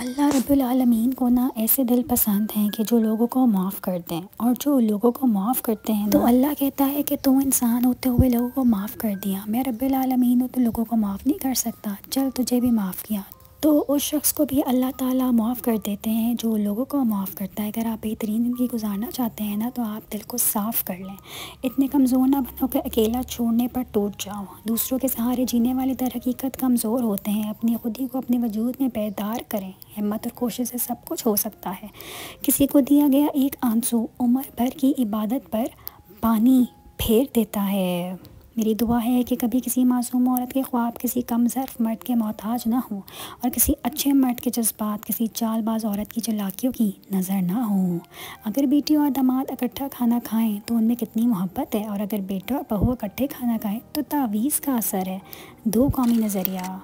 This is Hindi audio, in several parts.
अल्लाह रब्बुल आलमीन को ना ऐसे दिल पसंद हैं कि जो लोगों को माफ़ कर दें। और जो लोगों को माफ़ करते हैं तो अल्लाह कहता है कि तू इंसान होते हुए लोगों को माफ़ कर दिया, मैं रब्बुल आलमीन हूँ तो लोगों को माफ़ नहीं कर सकता, चल तुझे भी माफ़ किया। तो उस शख्स को भी अल्लाह ताला माफ़ कर देते हैं जो लोगों को माफ़ करता है। अगर आप बेहतरीन ज़िंदगी गुजारना चाहते हैं ना तो आप दिल को साफ़ कर लें। इतने कमज़ोर ना बनो कि अकेला छोड़ने पर टूट जाओ। दूसरों के सहारे जीने वाले दर हकीकत कमज़ोर होते हैं। अपनी खुदी को अपने वजूद में बेदार करें। हिम्मत और कोशिश से सब कुछ हो सकता है। किसी को दिया गया एक आंसू उम्र भर की इबादत पर पानी फेर देता है। मेरी दुआ है कि कभी किसी मासूम औरत के ख्वाब किसी कम ज़र्फ़ मर्द के मोहताज ना हो और किसी अच्छे मर्द के जज्बात किसी चालबाज औरत की चालाकियों की नज़र ना हो। अगर बेटी और दामाद इकट्ठा खाना खाएं तो उनमें कितनी मोहब्बत है, और अगर बेटा और बहू इकट्ठे खाना खाएं तो तावीज़ का असर है। दो कौमी नज़रिया।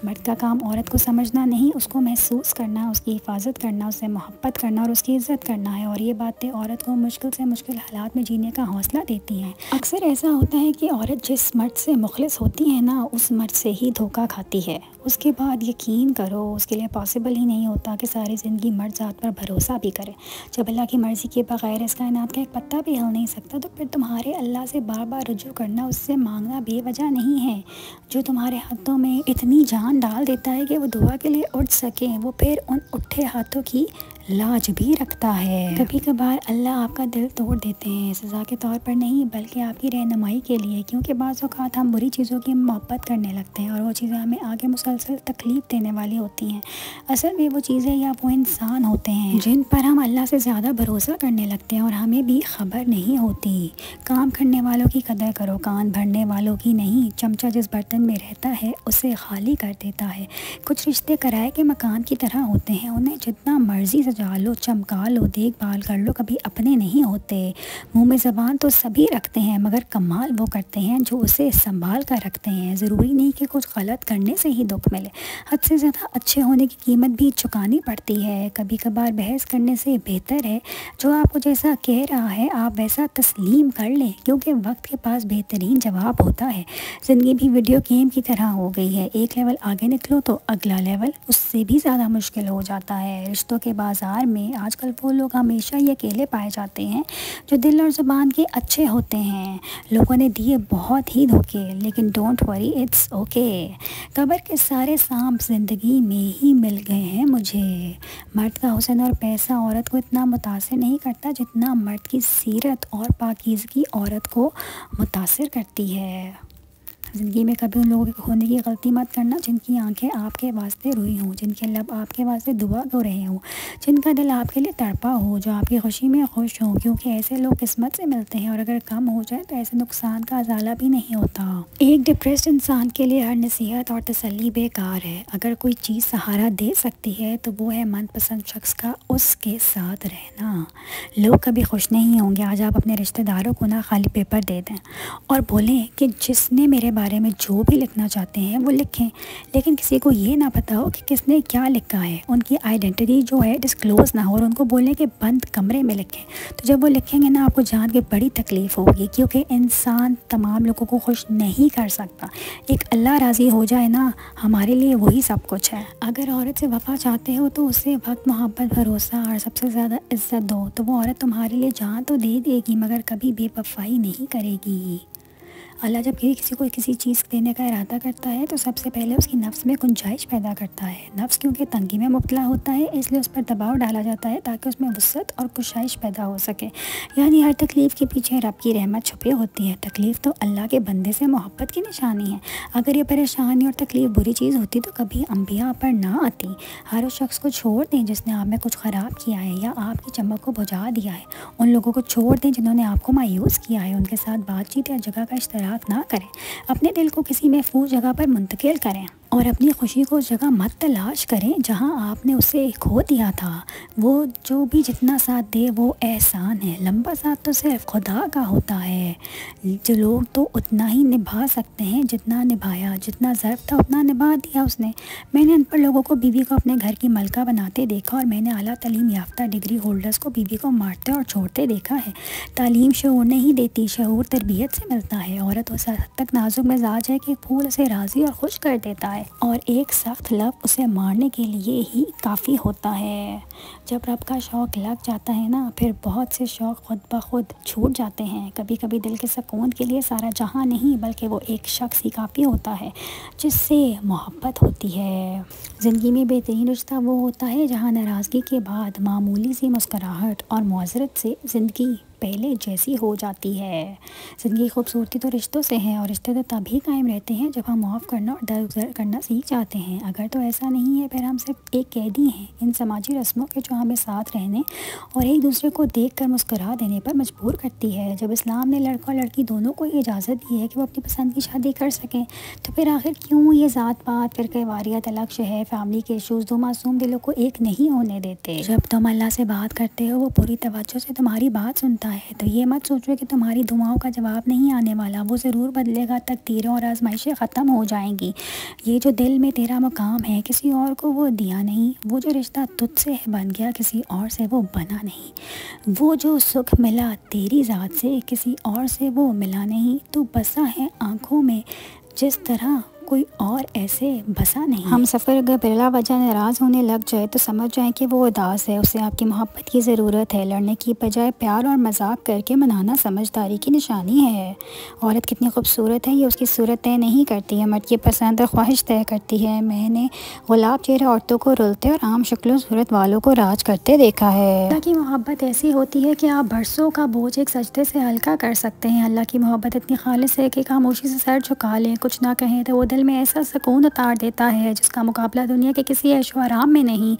मर्द का काम औरत को समझना नहीं, उसको महसूस करना, उसकी हिफाजत करना, उससे मोहब्बत करना और उसकी इज़्ज़त करना है। और ये बातें औरत को मुश्किल से मुश्किल हालात में जीने का हौसला देती हैं। अक्सर ऐसा होता है कि औरत जिस मर्द से मुखलिस होती है ना, उस मर्द से ही धोखा खाती है। उसके बाद यकीन करो उसके लिए पॉसिबल ही नहीं होता कि सारी ज़िंदगी मर्द ज़ात पर भरोसा भी करे। जब अल्लाह की मर्ज़ी के बग़ैर इस कायनात का एक पत्ता भी हिल नहीं सकता तो फिर तुम्हारे अल्लाह से बार बार रुजू करना, उससे मांगना बेवजह नहीं है। जो तुम्हारे हाथों में इतनी जान डाल देता है कि वो दुआ के लिए उठ सकें, वो फिर उन उठे हाथों की लाज भी रखता है। कभी कभार अल्लाह आपका दिल तोड़ देते हैं, सज़ा के तौर पर नहीं बल्कि आपकी रहनुमाई के लिए। क्योंकि बाज़ औक़ात हम बुरी चीज़ों की मोहब्बत करने लगते हैं और वो चीज़ें हमें आगे मुसलसल तकलीफ़ देने वाली होती हैं। असल में वो चीज़ें या वो इंसान होते हैं जिन पर हम अल्लाह से ज़्यादा भरोसा करने लगते हैं और हमें भी ख़बर नहीं होती। काम करने वालों की कदर करो, कान भरने वालों की नहीं। चमचा जिस बर्तन में रहता है उसे खाली कर देता है। कुछ रिश्ते किराए के मकान की तरह होते हैं, उन्हें जितना मर्जी सजा लो, चमका लो, देखभाल कर लो, कभी अपने नहीं होते। मुंह में ज़बान तो सभी रखते हैं मगर कमाल वो करते हैं जो उसे संभाल कर रखते हैं। ज़रूरी नहीं कि कुछ गलत करने से ही दुख मिले, हद से ज़्यादा अच्छे होने की कीमत भी चुकानी पड़ती है। कभी कभार बहस करने से बेहतर है जो आपको जैसा कह रहा है आप वैसा तस्लीम कर लें, क्योंकि वक्त के पास बेहतरीन जवाब होता है। ज़िंदगी भी वीडियो गेम की तरह हो गई है, एक लेवल आगे निकलो तो अगला लेवल उससे भी ज़्यादा मुश्किल हो जाता है। रिश्तों के बाज़ार में आजकल वो लोग हमेशा ये अकेले पाए जाते हैं जो दिल और ज़ुबान के अच्छे होते हैं। लोगों ने दिए बहुत ही धोखे, लेकिन डोंट वरी इट्स ओके। कब्र के सारे सांप ज़िंदगी में ही मिल गए हैं मुझे। मर्द का हुस्न और पैसा औरत को इतना मुतासिर नहीं करता जितना मर्द की सीरत और पाकीज़गी औरत को मुतासिर करती है। ज़िंदगी में कभी उन लोगों के खोने की गलती मत करना जिनकी आंखें आपके वास्ते रोई हों, जिनके लब आपके वास्ते दुआ कर रहे हों, जिनका दिल आपके लिए तड़पा हो, जो आपकी खुशी में खुश हों। क्योंकि ऐसे लोग किस्मत से मिलते हैं और अगर कम हो जाए तो ऐसे नुकसान का अजाला भी नहीं होता। एक डिप्रेस्ड इंसान के लिए हर नसीहत और तसल्ली बेकार है। अगर कोई चीज़ सहारा दे सकती है तो वो है मनपसंद शख्स का उसके साथ रहना। लोग कभी खुश नहीं होंगे। आज आप अपने रिश्तेदारों को ना खाली पेपर दे दें और बोलें कि जिसने मेरे बारे में जो भी लिखना चाहते हैं वो लिखें, लेकिन किसी को ये ना पता हो कि किसने क्या लिखा है। उनकी आइडेंटिटी जो है डिस्क्लोज़ ना हो और उनको बोलें कि बंद कमरे में लिखें। तो जब वो लिखेंगे ना आपको जान के बड़ी तकलीफ़ होगी, क्योंकि इंसान तमाम लोगों को खुश नहीं कर सकता। एक अल्लाह राज़ी हो जाए ना, हमारे लिए वही सब कुछ है। अगर औरत से वफ़ा चाहते हो तो उसे वक्त, मोहब्बत, भरोसा और सबसे ज़्यादा इज़्ज़त दो, तो वो औरत तुम्हारे लिए जान तो दे देगी मगर कभी बेवफ़ाई नहीं करेगी। अल्लाह जब किसी को किसी चीज़ देने का इरादा करता है तो सबसे पहले उसकी नफ्स में गुंजाइश पैदा करता है। नफ्स क्योंकि तंगी में मुब्तला होता है इसलिए उस पर दबाव डाला जाता है ताकि उसमें वुसअत और कुशाइश पैदा हो सके। यानी हर तकलीफ़ के पीछे रब की रहमत छुपी होती है। तकलीफ़ तो अल्लाह के बंदे से मोहब्बत की निशानी है। अगर ये परेशानी और तकलीफ़ बुरी चीज़ होती तो कभी अम्बिया पर ना आती। हर उस शख्स को छोड़ दें जिसने आप में कुछ ख़राब किया है या आपकी चमक को बुझा दिया है। उन लोगों को छोड़ दें जिन्होंने आपको मायूस किया है। उनके साथ बातचीत या जगह का इश्तराक ना करें। अपने दिल को किसी महफूज जगह पर मुंतकिल करें और अपनी खुशी को उस जगह मत तलाश करें जहां आपने उसे खो दिया था। वो जो भी जितना साथ दे वो एहसान है। लंबा साथ तो सिर्फ खुदा का होता है। जो लोग तो उतना ही निभा सकते हैं जितना निभाया, जितना ज़र्फ था उतना निभा दिया उसने। मैंने अनपढ़ लोगों को बीवी को अपने घर की मलका बनाते देखा और मैंने आला तालीम याफ्ता डिग्री होल्डर्स को बीवी को मारते और छोड़ते देखा है। तालीम शऊर नहीं देती, शऊर तरबियत से मिलता है। औरत उस हद तक नाजुक मिजाज है कि फूल उसे राज़ी और खुश कर देता है। और एक सख्त लफ्ज़ उसे मारने के लिए ही काफ़ी होता है। जब रब का शौक़ लग जाता है ना, फिर बहुत से शौक़ खुद ब खुद छूट जाते हैं। कभी कभी दिल के सुकून के लिए सारा जहां नहीं, बल्कि वो एक शख्स ही काफ़ी होता है जिससे मोहब्बत होती है। ज़िंदगी में बेहतरीन रिश्ता वो होता है जहाँ नाराज़गी के बाद मामूली सी मुस्कुराहट और मुआज़रत से ज़िंदगी पहले जैसी हो जाती है। ज़िंदगी की खूबसूरती तो रिश्तों से है, और रिश्ते तो तभी कायम रहते हैं जब हम माफ़ करना और दरगुजर करना सीख जाते हैं। अगर तो ऐसा नहीं है, फिर हम सिर्फ एक कैदी हैं इन समाजी रस्मों के जो हमें साथ रहने और एक दूसरे को देख कर मुस्करा देने पर मजबूर करती है। जब इस्लाम ने लड़का और लड़की दोनों को इजाज़त दी है कि वो अपनी पसंद की शादी कर सकें, तो फिर आखिर क्यों ये ज़ात पात फिर वारियत अलग शहर फैमिली के इशूज़ दो मासूम दिलों को एक नहीं होने देते। जब तुम अल्लाह से बात करते हो, वो पूरी तवज्जो से तुम्हारी बात सुनता है, तो ये मत सोचो कि तुम्हारी दुआओं का जवाब नहीं आने वाला। वो ज़रूर बदलेगा, तकदीरें और आजमाइशें ख़त्म हो जाएंगी। ये जो दिल में तेरा मुकाम है, किसी और को वो दिया नहीं। वो जो रिश्ता तुझसे बन गया, किसी और से वो बना नहीं। वो जो सुख मिला तेरी ज़ात से, किसी और से वो मिला नहीं। तो बसा है आँखों में जिस तरह कोई और ऐसे बसा नहीं। हम सफ़र अगर बिला वजह नाराज़ होने लग जाए तो समझ जाएं कि वो उदास है, उसे आपकी मोहब्बत की ज़रूरत है। लड़ने की बजाय प्यार और मजाक करके मनाना समझदारी की निशानी है। औरत कितनी खूबसूरत है ये उसकी सूरत तय नहीं करती है, मर्द की पसंद और ख्वाहिश तय करती है। मैंने गुलाब चेहरे औरतों को रुलते और आम शक्लों सूरत वालों को राज करते देखा है। अल्लाह की मोहब्बत ऐसी होती है कि आप बरसों का बोझ एक सजदे से हल्का कर सकते हैं। अल्लाह की मोहब्बत इतनी खालिस है कि खामोशी से सर झुका लें, कुछ ना कहें तो वो दिल में ऐसा सुकून उतार देता है जिसका मुकाबला दुनिया के किसी ऐशो आराम में नहीं।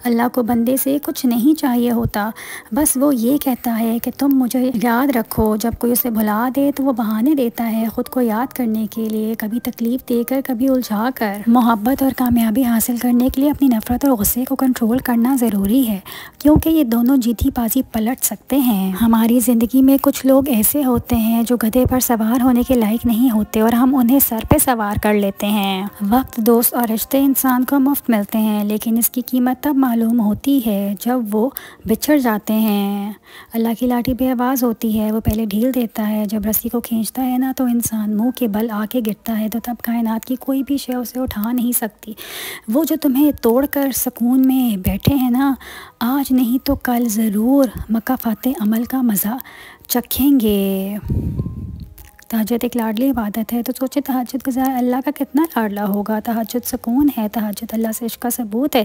अल्लाह को बंदे से कुछ नहीं चाहिए होता, बस वो ये कहता है कि तुम मुझे याद रखो। जब कोई उसे भुला दे तो वो बहाने देता है खुद को याद करने के लिए, कभी तकलीफ़ देकर कभी उलझा कर। मोहब्बत और कामयाबी हासिल करने के लिए अपनी नफ़रत और गुस्से को कंट्रोल करना ज़रूरी है, क्योंकि ये दोनों जीती बाजी पलट सकते हैं। हमारी ज़िंदगी में कुछ लोग ऐसे होते हैं जो गधे पर सवार होने के लायक नहीं होते और हम उन्हें सर पे सवार कर लेते हैं। वक्त, दोस्त और रिश्ते इंसान को मुफ्त मिलते हैं, लेकिन इसकी कीमत तब मालूम होती है जब वो बिछड़ जाते हैं। अल्लाह की लाठी बेआवाज़ होती है, वो पहले ढील देता है। जब रस्सी को खींचता है ना, तो इंसान मुंह के बल आके गिरता है, तो तब कायनात की कोई भी शय उसे उठा नहीं सकती। वो जो तुम्हें तोड़कर सुकून में बैठे हैं ना, आज नहीं तो कल ज़रूर मकाफ़ाते अमल का मज़ा चखेंगे। तहज्जुद एक लाडली इबादत है, तो सोचे तहज्जुद गुज़ार अल्लाह का कितना लाडला होगा। तहज्जुद सुकून है, तहज्जुद अल्लाह से इश्क का सबूत है।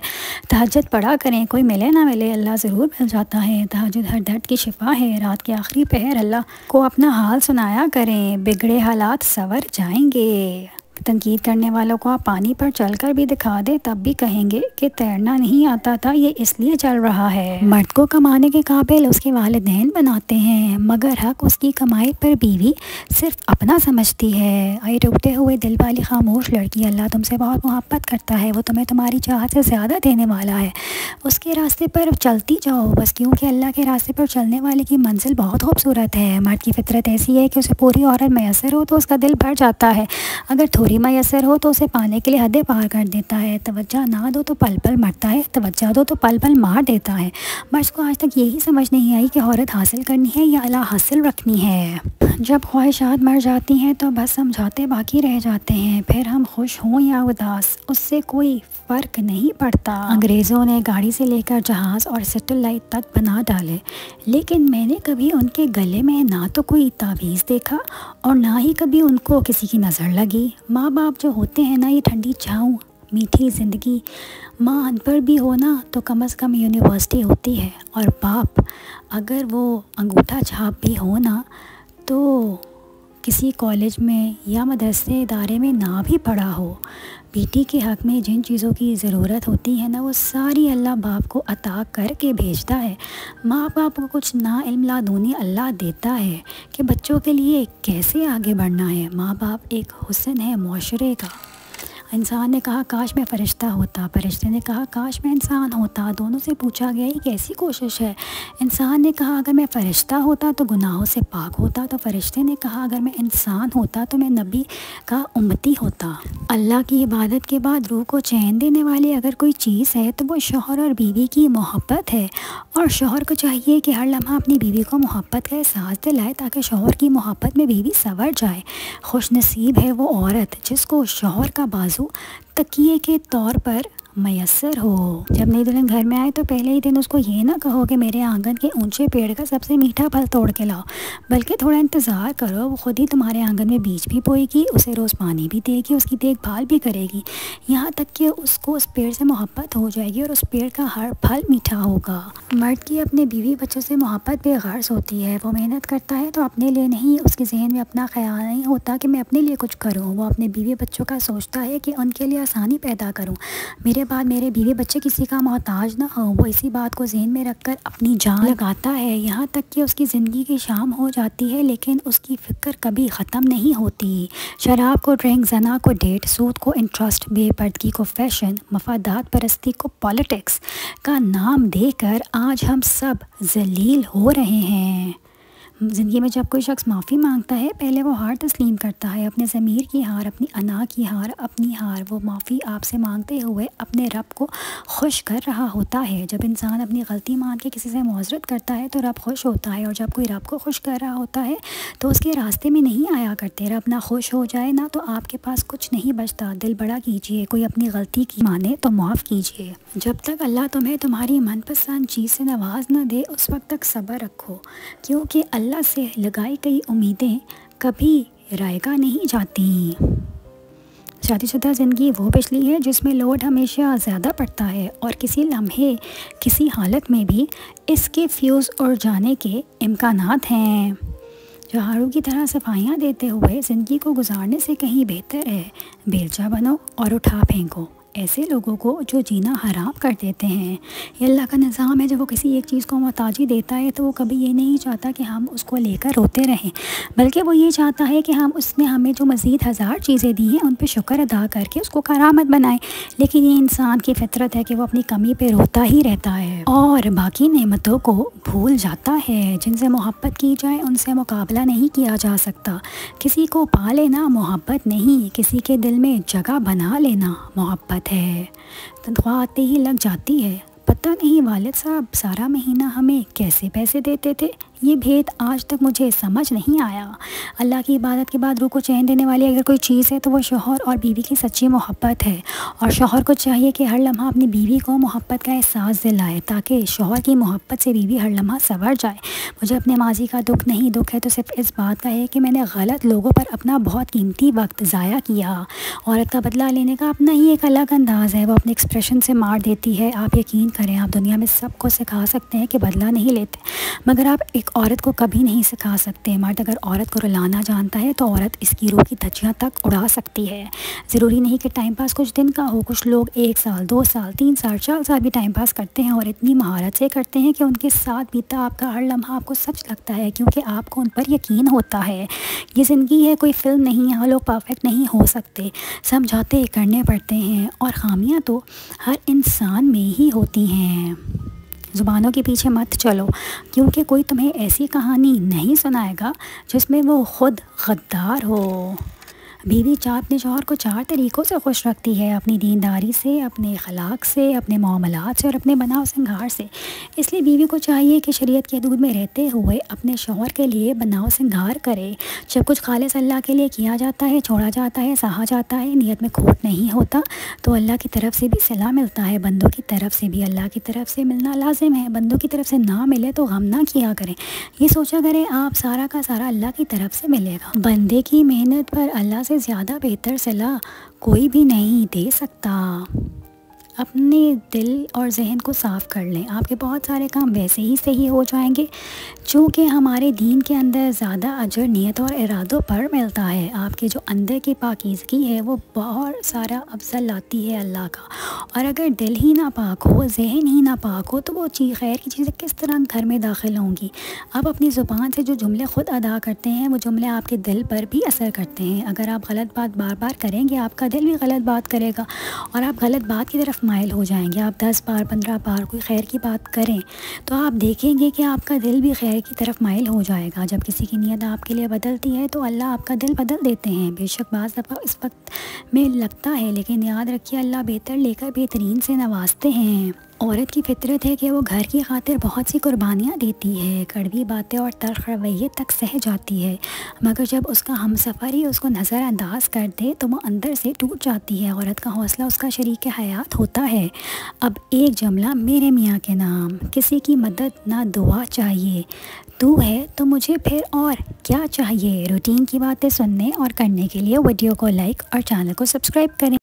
तहज्जुद पढ़ा करें, कोई मिले ना मिले अल्लाह ज़रूर मिल जाता है। तहज्जुद हर दर्द की शिफा है। रात के आखिरी पहर अल्लाह को अपना हाल सुनाया करें, बिगड़े हालात संवर जाएंगे। तनकीद करने वालों को आप पानी पर चलकर भी दिखा दे, तब भी कहेंगे कि तैरना नहीं आता था, ये इसलिए चल रहा है। मर्द को कमाने के काबिल उसके वालिदैन बनाते हैं, मगर हक उसकी कमाई पर बीवी सिर्फ अपना समझती है। आई टूटे हुए दिल वाली खामोश लड़की, अल्लाह तुमसे बहुत मोहब्बत करता है, वो तुम्हें तुम्हारी चाहत से ज़्यादा देने वाला है। उसके रास्ते पर चलती जाओ बस, क्योंकि अल्लाह के रास्ते पर चलने वाले की मंजिल बहुत खूबसूरत है। मर्द की फितरत ऐसी है कि उसे पूरी औरत मैसर हो तो उसका दिल भर जाता है, अगर थोड़ी मैसर हो तो उसे पाने के लिए हदें पार कर देता है। तवज्जो ना दो तो पल पल मरता है, तवज्जो दो तो पल पल मार देता है। मर्द को आज तक यही समझ नहीं आई कि औरत हासिल करनी है या अला हासिल रखनी है। जब ख्वाहिशात मर जाती हैं तो बस समझाते बाकी रह जाते हैं, फिर हम खुश हों या उदास उससे कोई फ़र्क नहीं पड़ता। अंग्रेज़ों ने गाड़ी से लेकर जहाज़ और सैटेलाइट तक बना डाले, लेकिन मैंने कभी उनके गले में ना तो कोई तावीज़ देखा और ना ही कभी उनको किसी की नज़र लगी। माँ बाप जो होते हैं ना, ये ठंडी छाँव मीठी ज़िंदगी। माँ अनपढ़ भी हो ना तो कम से कम यूनिवर्सिटी होती है, और बाप अगर वो अंगूठा छाप भी हो ना तो किसी कॉलेज में या मदरसे इदारे में ना भी पढ़ा हो। बेटी के हक़ में जिन चीज़ों की ज़रूरत होती है ना, वो सारी अल्लाह बाप को अता करके भेजता है। माँ बाप को कुछ ना इल्म लादूनी अल्लाह देता है कि बच्चों के लिए कैसे आगे बढ़ना है। माँ बाप एक हुस्न है माशरे का। इंसान ने कहा काश मैं फ़रिश्ता होता, फरिश्ते ने कहा काश मैं इंसान होता। दोनों से पूछा गया ये कैसी कोशिश है। इंसान ने कहा अगर मैं फ़रिश्ता होता तो गुनाहों से पाक होता, तो फरिश्ते ने कहा अगर मैं इंसान होता तो मैं नबी का उम्मती होता। अल्लाह की इबादत के बाद रूह को चैन देने वाली अगर कोई चीज़ है तो वो शौहर और बीवी की मोहब्बत है। और शौहर को चाहिए कि हर लम्हा अपनी बीवी को मोहब्बत का एहसास दिलाए, ताकि शौहर की मोहब्बत में बीवी संवर जाए। खुश नसीब है वो औरत जिसको शौहर का बाजू आंसू तकिए के तौर पर मैसर हो। जब नई दुल्हन घर में आए तो पहले ही दिन उसको ये ना कहो कि मेरे आंगन के ऊंचे पेड़ का सबसे मीठा फल तोड़ के लाओ, बल्कि थोड़ा इंतज़ार करो, वो खुद ही तुम्हारे आंगन में बीज भी बोएगी, उसे रोज़ पानी भी देगी, उसकी देखभाल भी करेगी, यहाँ तक कि उसको उस पेड़ से मोहब्बत हो जाएगी और उस पेड़ का हर फल मीठा होगा। मर्द की अपने बीवी बच्चों से मोहब्बत बेगर्ज़ होती है। वो मेहनत करता है तो अपने लिए नहीं, उसके जहन में अपना ख्याल नहीं होता कि मैं अपने लिए कुछ करूँ। वो अपने बीवी बच्चों का सोचता है कि उनके लिए आसानी पैदा करूँ, मेरे बाद मेरे बीवी बच्चे किसी का मोहताज ना हो। वो इसी बात को ज़हन में रखकर अपनी जान लगाता है, यहाँ तक कि उसकी ज़िंदगी की शाम हो जाती है लेकिन उसकी फ़िक्र कभी ख़त्म नहीं होती। शराब को ड्रिंक, जना को डेट, सूद को इंटरेस्ट, बेपर्दगी को फैशन, मफादात परस्ती को पॉलिटिक्स का नाम देकर आज हम सब जलील हो रहे हैं। ज़िंदगी में जब कोई शख्स माफ़ी मांगता है, पहले वो हार तस्लीम करता है, अपने ज़मीर की हार, अपनी अना की हार, अपनी हार। वो माफ़ी आपसे मांगते हुए अपने रब को खुश कर रहा होता है। जब इंसान अपनी गलती मान के किसी से मुआज़रत करता है तो रब खुश होता है, और जब कोई रब को खुश कर रहा होता है तो उसके रास्ते में नहीं आया करते। रब ना खुश हो जाए ना तो आपके पास कुछ नहीं बचता। दिल बड़ा कीजिए, कोई अपनी गलती की माने तो माफ़ कीजिए। जब तक अल्लाह तुम्हें तुम्हारी मनपसंद चीज़ से नवाज न दे उस वक्त तक सब्र रखो, क्योंकि अल्लाह से लगाई गई उम्मीदें कभी रायगा नहीं जाती। शादीशुदा ज़िंदगी वो बिजली है जिसमें लोड हमेशा ज़्यादा पड़ता है और किसी लम्हे किसी हालत में भी इसके फ्यूज़ उड़ जाने के इम्कानात हैं। झाड़ू की तरह सफाइयाँ देते हुए ज़िंदगी को गुजारने से कहीं बेहतर है बेलचा बनो और उठा फेंको ऐसे लोगों को जो जीना हराम कर देते हैं। ये अल्लाह का निज़ाम है, जब वो किसी एक चीज़ को मोहताजी देता है तो वो कभी ये नहीं चाहता कि हम उसको लेकर रोते रहें, बल्कि वो ये चाहता है कि हम उसने हमें जो मज़ीद हज़ार चीज़ें दी हैं उन पे शुक्र अदा करके उसको करामत बनाएं। लेकिन ये इंसान की फितरत है कि वो अपनी कमी पे रोता ही रहता है और बाकी नेमतों को भूल जाता है। जिनसे मोहब्बत की जाए उनसे मुकाबला नहीं किया जा सकता। किसी को पा लेना मोहब्बत नहीं, किसी के दिल में जगह बना लेना मोहब्बत है। तनख्वाह आते ही लग जाती है। पता नहीं वालिद साहब सारा महीना हमें कैसे पैसे देते थे, ये भेद आज तक मुझे समझ नहीं आया। अल्लाह की इबादत के बाद रूह को चैन देने वाली अगर कोई चीज़ है तो वो शौहर और बीवी की सच्ची मोहब्बत है। और शौहर को चाहिए कि हर लम्हा अपनी बीवी को मोहब्बत का एहसास दिलाए ताकि शौहर की मोहब्बत से बीवी हर लम्हा संवर जाए। मुझे अपने माजी का दुख नहीं, दुख है तो सिर्फ इस बात का है कि मैंने गलत लोगों पर अपना बहुत कीमती वक्त ज़ाया किया। औरत का बदला लेने का अपना ही एक अलग अंदाज़ है, वो अपने एक्सप्रेशन से मार देती है। आप यकीन करें, आप दुनिया में सबको सिखा सकते हैं कि बदला नहीं लेते, मगर आप एक औरत को कभी नहीं सिखा सकते। मर्द अगर औरत को रुलाना जानता है तो औरत इसकी रूह की धज्जियाँ तक उड़ा सकती है। ज़रूरी नहीं कि टाइम पास कुछ दिन का हो, कुछ लोग 1 साल 2 साल 3 साल 4 साल भी टाइम पास करते हैं और इतनी महारत से करते हैं कि उनके साथ बीता आपका हर लम्हा आपको सच लगता है, क्योंकि आपको उन पर यकीन होता है। ये ज़िंदगी है, कोई फ़िल्म नहीं, यहाँ लोग परफेक्ट नहीं हो सकते, समझौते करने पड़ते हैं और ख़ामियाँ तो हर इंसान में ही होती हैं। ज़ुबानों के पीछे मत चलो, क्योंकि कोई तुम्हें ऐसी कहानी नहीं सुनाएगा जिसमें वो ख़ुद गद्दार हो। बीवी अपने शौहर को 4 तरीक़ों से खुश रखती है, अपनी दीनदारी से, अपने अखलाक से, अपने मामलात से और अपने बनाव सिंगार से। इसलिए बीवी को चाहिए कि शरीयत के हदूद में रहते हुए अपने शौहर के लिए बनाव सिंगार करे। जब कुछ खालिस अल्लाह के लिए किया जाता है, छोड़ा जाता है, सहा जाता है, नियत में खोट नहीं होता, तो अल्लाह की तरफ से भी सिला मिलता है, बंदों की तरफ से भी। अल्लाह की तरफ से मिलना लाजिम है, बंदों की तरफ से ना मिले तो गम ना किया करें। ये सोचा करें आप सारा का सारा अल्लाह की तरफ से मिलेगा। बंदे की मेहनत पर अल्लाह से ज़्यादा बेहतर सलाह कोई भी नहीं दे सकता। अपने दिल और जहन को साफ़ कर लें, आपके बहुत सारे काम वैसे ही सही हो जाएंगे। चूँकि हमारे दीन के अंदर ज़्यादा अजर नियत और इरादों पर मिलता है। आपके जो अंदर की पाकीज़गी है वो बहुत सारा अफजल लाती है अल्लाह का। और अगर दिल ही ना पाक हो, जहन ही ना पाक हो, तो वो चीज़ खैर की चीज़ें किस तरह घर में दाखिल होंगी। आप अपनी ज़ुबान से जो जुमले ख़ुद अदा करते हैं वो जुमले आपके दिल पर भी असर करते हैं। अगर आप गलत बात बार बार करेंगे, आपका दिल भी गलत बात करेगा और आप गलत बात की तरफ माइल हो जाएंगे। आप 10 बार 15 बार कोई खैर की बात करें तो आप देखेंगे कि आपका दिल भी खैर की तरफ माइल हो जाएगा। जब किसी की नीयत आपके लिए बदलती है तो अल्लाह आपका दिल बदल देते हैं। बेशक बाज़ दफ़ा इस वक्त में लगता है, लेकिन याद रखिए अल्लाह बेहतर लेकर बेहतरीन से नवाजते हैं। औरत की फितरत है कि वो घर की खातिर बहुत सी कुर्बानियाँ देती है, कड़वी बातें और तल्ख़ रवैये तक सह जाती है, मगर जब उसका हमसफ़र ही उसको नज़रअंदाज कर दे तो वो अंदर से टूट जाती है। औरत का हौसला उसका शरीक हयात होता है। अब एक जुमला मेरे मियाँ के नाम, किसी की मदद ना दुआ चाहिए, तू है तो मुझे फिर और क्या चाहिए। रूटीन की बातें सुनने और करने के लिए वीडियो को लाइक और चैनल को सब्सक्राइब करें।